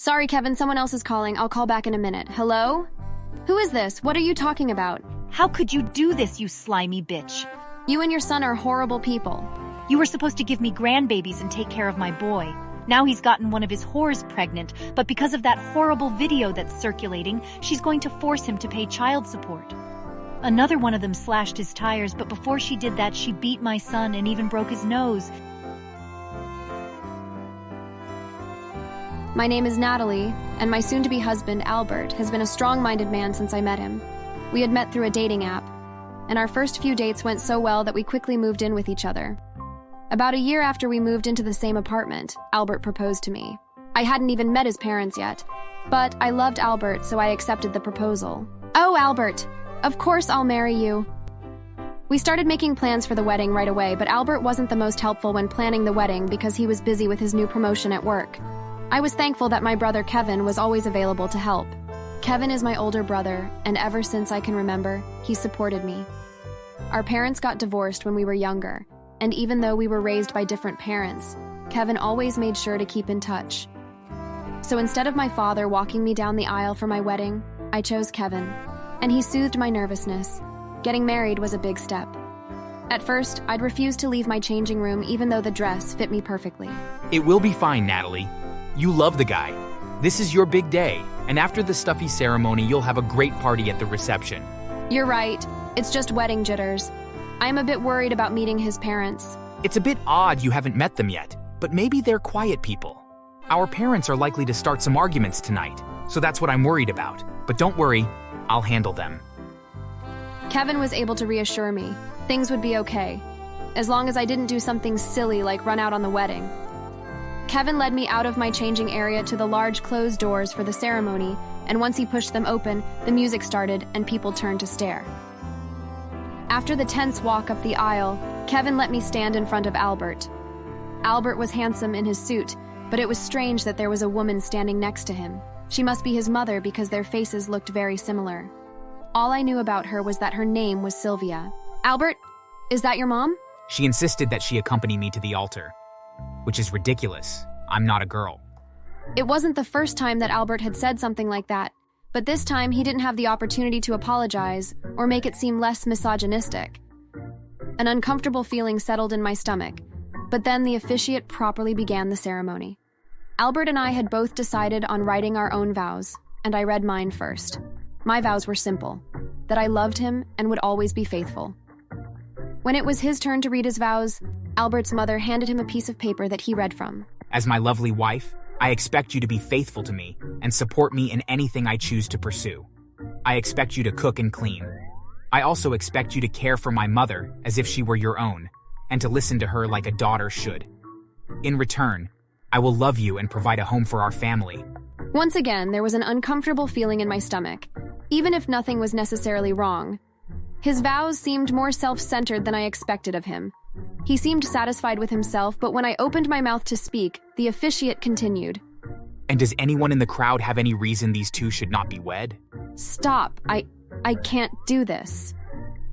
Sorry, Kevin, someone else is calling. I'll call back in a minute. Hello? Who is this? What are you talking about? How could you do this, you slimy bitch? You and your son are horrible people. You were supposed to give me grandbabies and take care of my boy. Now he's gotten one of his whores pregnant, but because of that horrible video that's circulating, she's going to force him to pay child support. Another one of them slashed his tires, but before she did that, she beat my son and even broke his nose. My name is Natalie, and my soon-to-be husband, Albert, has been a strong-minded man since I met him. We had met through a dating app, and our first few dates went so well that we quickly moved in with each other. About a year after we moved into the same apartment, Albert proposed to me. I hadn't even met his parents yet, but I loved Albert, so I accepted the proposal. Oh, Albert! Of course I'll marry you. We started making plans for the wedding right away, but Albert wasn't the most helpful when planning the wedding because he was busy with his new promotion at work. I was thankful that my brother Kevin was always available to help. Kevin is my older brother, and ever since I can remember, he supported me. Our parents got divorced when we were younger, and even though we were raised by different parents, Kevin always made sure to keep in touch. So instead of my father walking me down the aisle for my wedding, I chose Kevin, and he soothed my nervousness. Getting married was a big step. At first, I'd refused to leave my changing room even though the dress fit me perfectly. It will be fine, Natalie. You love the guy. This is your big day, and after the stuffy ceremony, you'll have a great party at the reception. You're right. It's just wedding jitters. I'm a bit worried about meeting his parents. It's a bit odd you haven't met them yet, but maybe they're quiet people. Our parents are likely to start some arguments tonight, so that's what I'm worried about. But don't worry, I'll handle them. Kevin was able to reassure me. Things would be okay, as long as I didn't do something silly like run out on the wedding. Kevin led me out of my changing area to the large closed doors for the ceremony, and once he pushed them open, the music started and people turned to stare. After the tense walk up the aisle, Kevin let me stand in front of Albert. Albert was handsome in his suit, but it was strange that there was a woman standing next to him. She must be his mother because their faces looked very similar. All I knew about her was that her name was Sylvia. Albert, is that your mom? She insisted that she accompany me to the altar, which is ridiculous. I'm not a girl. It wasn't the first time that Albert had said something like that, but this time he didn't have the opportunity to apologize or make it seem less misogynistic. An uncomfortable feeling settled in my stomach, but then the officiant properly began the ceremony. Albert and I had both decided on writing our own vows, and I read mine first. My vows were simple, that I loved him and would always be faithful. When it was his turn to read his vows, Albert's mother handed him a piece of paper that he read from. As my lovely wife, I expect you to be faithful to me and support me in anything I choose to pursue. I expect you to cook and clean. I also expect you to care for my mother as if she were your own, and to listen to her like a daughter should. In return, I will love you and provide a home for our family. Once again, there was an uncomfortable feeling in my stomach, even if nothing was necessarily wrong. His vows seemed more self-centered than I expected of him. He seemed satisfied with himself, but when I opened my mouth to speak, the officiant continued. And does anyone in the crowd have any reason these two should not be wed? Stop. I can't do this.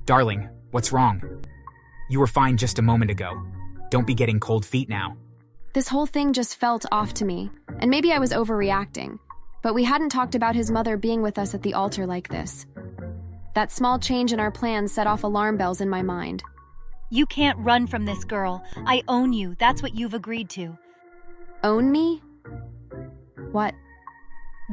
Darling, what's wrong? You were fine just a moment ago. Don't be getting cold feet now. This whole thing just felt off to me, and maybe I was overreacting, but we hadn't talked about his mother being with us at the altar like this. That small change in our plans set off alarm bells in my mind. You can't run from this, girl. I own you. That's what you've agreed to. Own me? What?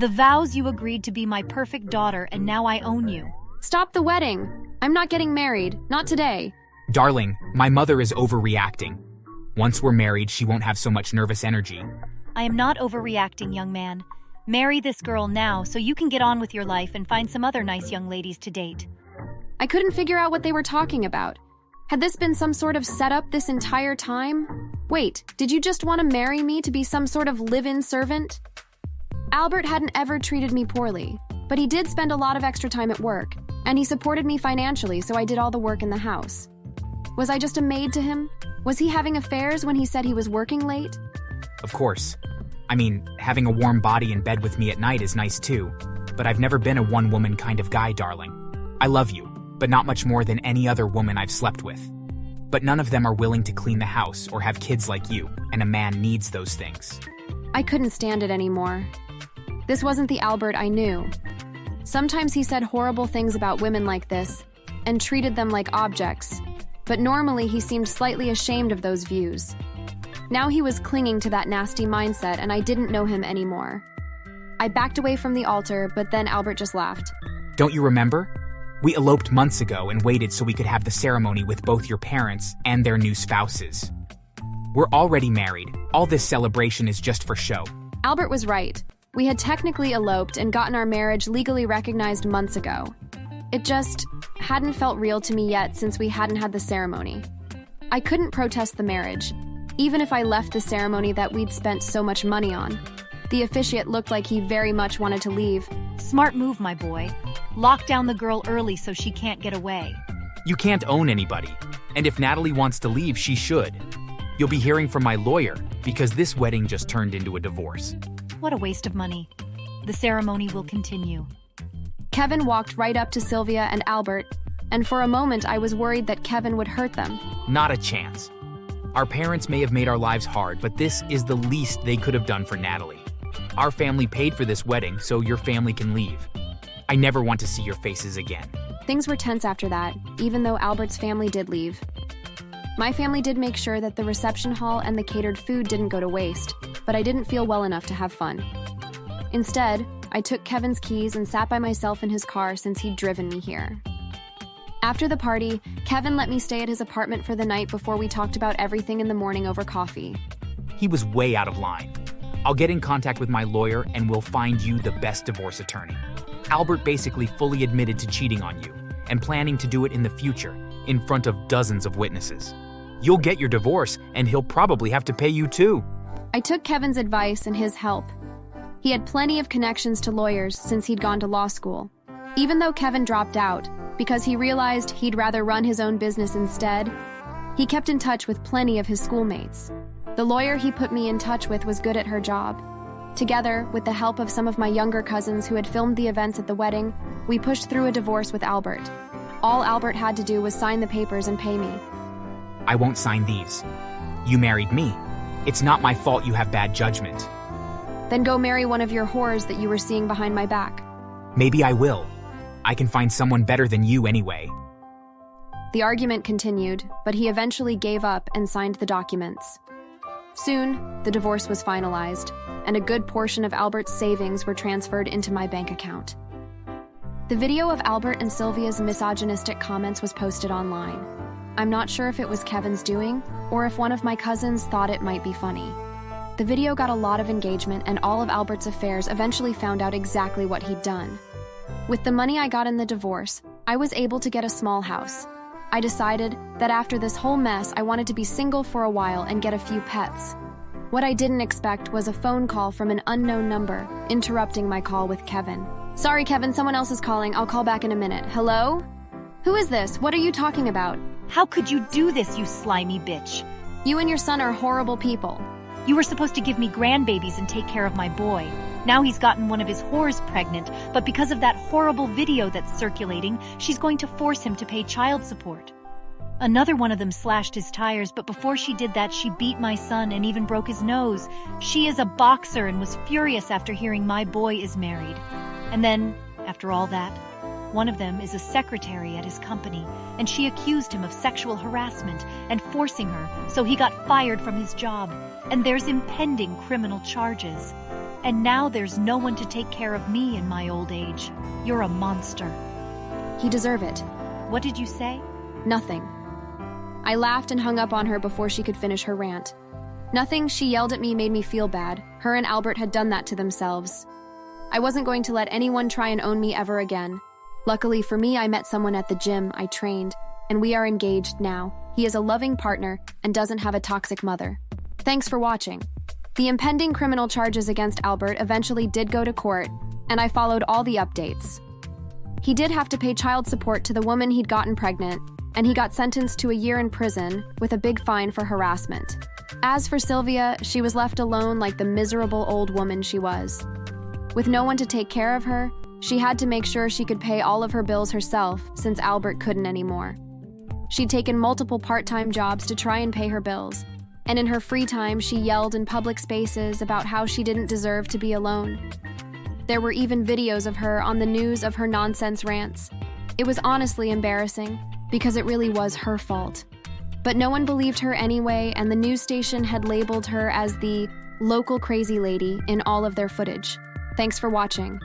The vows you agreed to be my perfect daughter, and now I own you. Stop the wedding. I'm not getting married. Not today. Darling, my mother is overreacting. Once we're married, she won't have so much nervous energy. I am not overreacting, young man. Marry this girl now so you can get on with your life and find some other nice young ladies to date. I couldn't figure out what they were talking about. Had this been some sort of setup this entire time? Wait, did you just want to marry me to be some sort of live-in servant? Albert hadn't ever treated me poorly, but he did spend a lot of extra time at work, and he supported me financially, so I did all the work in the house. Was I just a maid to him? Was he having affairs when he said he was working late? Of course. I mean, having a warm body in bed with me at night is nice too, but I've never been a one-woman kind of guy, darling. I love you, but not much more than any other woman I've slept with. But none of them are willing to clean the house or have kids like you, and a man needs those things. I couldn't stand it anymore. This wasn't the Albert I knew. Sometimes he said horrible things about women like this and treated them like objects, but normally he seemed slightly ashamed of those views. Now he was clinging to that nasty mindset and I didn't know him anymore. I backed away from the altar, but then Albert just laughed. Don't you remember? We eloped months ago and waited so we could have the ceremony with both your parents and their new spouses. We're already married. All this celebration is just for show. Albert was right. We had technically eloped and gotten our marriage legally recognized months ago. It just hadn't felt real to me yet since we hadn't had the ceremony. I couldn't protest the marriage, even if I left the ceremony that we'd spent so much money on. The officiant looked like he very much wanted to leave. Smart move, my boy. Lock down the girl early so she can't get away. You can't own anybody, and if Natalie wants to leave, she should. You'll be hearing from my lawyer because this wedding just turned into a divorce. What a waste of money. The ceremony will continue. Kevin walked right up to Sylvia and Albert, and for a moment I was worried that Kevin would hurt them. Not a chance. Our parents may have made our lives hard, but this is the least they could have done for Natalie. Our family paid for this wedding, so your family can leave. I never want to see your faces again. Things were tense after that, even though Albert's family did leave. My family did make sure that the reception hall and the catered food didn't go to waste, but I didn't feel well enough to have fun. Instead, I took Kevin's keys and sat by myself in his car since he'd driven me here. After the party, Kevin let me stay at his apartment for the night before we talked about everything in the morning over coffee. He was way out of line. I'll get in contact with my lawyer and we'll find you the best divorce attorney. Albert basically fully admitted to cheating on you and planning to do it in the future in front of dozens of witnesses. You'll get your divorce and he'll probably have to pay you too. I took Kevin's advice and his help. He had plenty of connections to lawyers since he'd gone to law school. Even though Kevin dropped out because he realized he'd rather run his own business instead, he kept in touch with plenty of his schoolmates. The lawyer he put me in touch with was good at her job. Together, with the help of some of my younger cousins who had filmed the events at the wedding, we pushed through a divorce with Albert. All Albert had to do was sign the papers and pay me. I won't sign these. You married me. It's not my fault you have bad judgment. Then go marry one of your whores that you were seeing behind my back. Maybe I will. I can find someone better than you anyway. The argument continued, but he eventually gave up and signed the documents. Soon, the divorce was finalized, and a good portion of Albert's savings were transferred into my bank account. The video of Albert and Sylvia's misogynistic comments was posted online. I'm not sure if it was Kevin's doing, or if one of my cousins thought it might be funny. The video got a lot of engagement, and all of Albert's affairs eventually found out exactly what he'd done. With the money I got in the divorce, I was able to get a small house. I decided that after this whole mess, I wanted to be single for a while and get a few pets. What I didn't expect was a phone call from an unknown number, interrupting my call with Kevin. Sorry, Kevin, someone else is calling. I'll call back in a minute. Hello? Who is this? What are you talking about? How could you do this, you slimy bitch? You and your son are horrible people. You were supposed to give me grandbabies and take care of my boy. Now he's gotten one of his whores pregnant, but because of that horrible video that's circulating, she's going to force him to pay child support. Another one of them slashed his tires, but before she did that, she beat my son and even broke his nose. She is a boxer and was furious after hearing my boy is married. And then, after all that, one of them is a secretary at his company, and she accused him of sexual harassment and forcing her, so he got fired from his job. And there's impending criminal charges. And now there's no one to take care of me in my old age. You're a monster. He deserve it. What did you say? Nothing. I laughed and hung up on her before she could finish her rant. Nothing she yelled at me made me feel bad. Her and Albert had done that to themselves. I wasn't going to let anyone try and own me ever again. Luckily for me, I met someone at the gym I trained, and we are engaged now. He is a loving partner and doesn't have a toxic mother. Thanks for watching. The impending criminal charges against Albert eventually did go to court, and I followed all the updates. He did have to pay child support to the woman he'd gotten pregnant, and he got sentenced to a year in prison with a big fine for harassment. As for Sylvia, she was left alone like the miserable old woman she was. With no one to take care of her, she had to make sure she could pay all of her bills herself since Albert couldn't anymore. She'd taken multiple part-time jobs to try and pay her bills, and in her free time, she yelled in public spaces about how she didn't deserve to be alone. There were even videos of her on the news of her nonsense rants. It was honestly embarrassing, because it really was her fault. But no one believed her anyway, and the news station had labeled her as the local crazy lady in all of their footage. Thanks for watching.